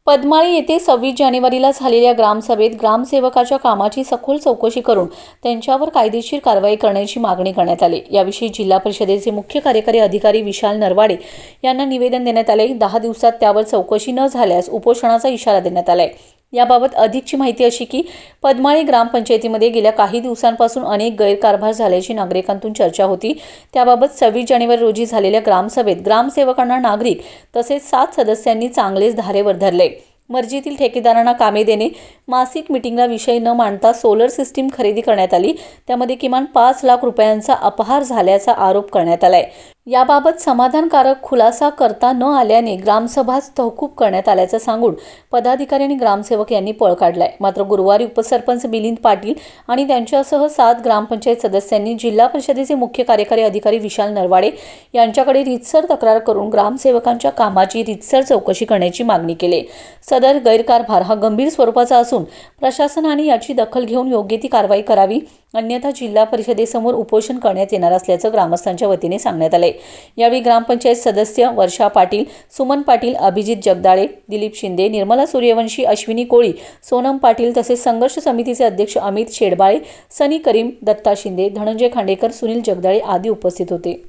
पद्माळी येथे 26 जानेवारीला झालेल्या ग्रामसभेत ग्रामसेवकाच्या कामाची सखोल चौकशी करून त्यांच्यावर कायदेशीर कारवाई करण्याची मागणी करण्यात आली। याविषयी जिल्हा परिषदेचे मुख्य कार्यकारी अधिकारी विशाल नरवाडे यांना निवेदन देण्यात आले। 10 दिवसात त्यावर चौकशी न झाल्यास उपोषणाचा इशारा देण्यात आलाय। याबाबत अधिकची माहिती अशी की पद्माळी ग्रामपंचायतीमध्ये गेल्या काही दिवसांपासून अनेक गैरकारभार झाल्याची नागरिकांतून चर्चा होती। त्याबाबत 26 जानेवारी रोजी झालेल्या ग्रामसभेत ग्रामसेवकांना नागरिक तसेच 7 सदस्यांनी चांगलेच धारेवर धरले। मर्जीतील ठेकेदारांना कामे देणे, मासिक मीटिंगला विषय न मांडता सोलर सिस्टीम खरेदी करण्यात आली। त्यामध्ये किमान 5 लाख रुपयांचा अपहार झाल्याचा आरोप करण्यात आलाय। याबाबत समाधानकारक खुलासा करता न आल्याने ग्रामसभाच तहकूब करण्यात आल्याचं सांगून पदाधिकारी आणि ग्रामसेवक यांनी पळ काढलाय। मात्र गुरुवारी उपसरपंच मिलिंद पाटील आणि त्यांच्यासह 7 ग्रामपंचायत सदस्यांनी जिल्हा परिषदेचे मुख्य कार्यकारी अधिकारी विशाल नरवाडे यांच्याकडे रीतसर तक्रार करून ग्रामसेवकांच्या कामाची रीतसर चौकशी करण्याची मागणी केली। सदर गैरकारभार हा गंभीर स्वरूपाचा असून प्रशासनाने याची दखल घेऊन योग्य ती कारवाई करावी, अन्यथा जिल्हा परिषदेसमोर उपोषण करण्यात येणार असल्याचं ग्रामस्थांच्या वतीने सांगण्यात आले। यावेळी ग्रामपंचायत सदस्य वर्षा पाटील, सुमन पाटील, अभिजित जगदाळे, दिलीप शिंदे, निर्मला सूर्यवंशी, अश्विनी कोळी, सोनम पाटील तसेच संघर्ष समितीचे अध्यक्ष अमित शेडबाळे, सनी करीम, दत्ता शिंदे, धनंजय खांडेकर, सुनील जगदाळे आदी उपस्थित होते।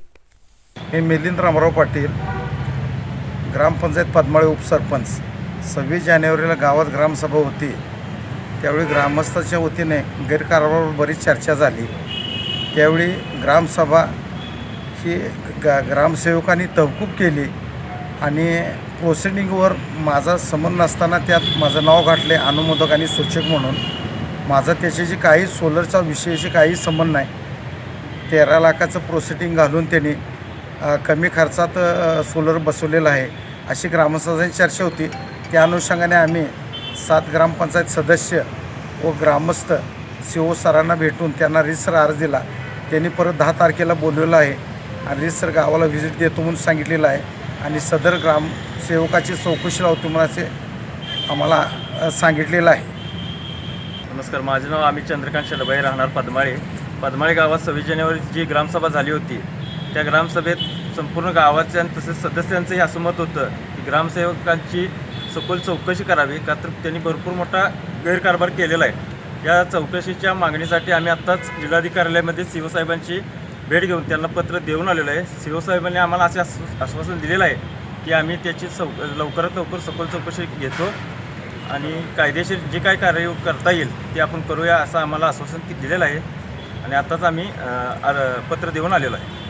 मी मिलिंद रामराव पाटील, ग्रामपंचायत पद्माळी उपसरपंच। 26 जानेवारीला गावात ग्रामसभा होती। त्यावेळी ग्रामस्थांच्या वतीने गैरकारभारावर बरीच चर्चा झाली। त्यावेळी ग्रामसभा ही ग्रामसेवकांनी तहकूब केली आणि प्रोसिडिंगवर माझा संबंध नसताना त्यात माझं नाव घातले अनुमोदक आणि सूचक म्हणून। माझा त्याच्याशी काही सोलरचा विषयाशी काही संबंध नाही। 13 लाखाचं प्रोसिडिंग घालून त्यांनी कमी खर्चात सोलर बसवलेलं आहे अशी ग्रामस्थांची चर्चा होती। त्या अनुषंगाने आम्ही 7 ग्रामपंचायत सदस्य व ग्रामस्थ CO सरांना भेटून त्यांना रीतसर अर्ज दिला। त्यांनी परत 10 तारखेला बोलवलं आहे आणि रीतसर गावाला व्हिजिट देतो म्हणून सांगितलेलं आहे आणि सदर ग्रामसेवकाची चौकशी लावतो म्हणून असे आम्हाला सांगितलेलं आहे। नमस्कार, माझे नाव अमित चंद्रकांत शेडबाई, राहणार पद्माळी गावात 26 जानेवारी जी ग्रामसभा झाली होती त्या ग्रामसभेत संपूर्ण गावाच्या आणि तसेच सदस्यांचंही असं मत होतं की ग्रामसेवकांची सखोल चौकशी करावी, का तर त्यांनी भरपूर मोठा गैरकारभार केलेला आहे। या चौकशीच्या मागणीसाठी आम्ही आत्ताच जिल्हाधिकाऱ्यालयामध्ये CO साहेबांची भेट घेऊन त्यांना पत्र देऊन आलेलं आहे। CO साहेबांनी आम्हाला असे आश्वासन दिलेलं आहे की आम्ही त्याची लवकरात लवकर सखोल चौकशी घेतो आणि कायदेशीर जे काय कार्य करता येईल ते आपण करूया असं आम्हाला आश्वासन दिलेलं आहे आणि आत्ताच आम्ही पत्र देऊन आलेलो आहे।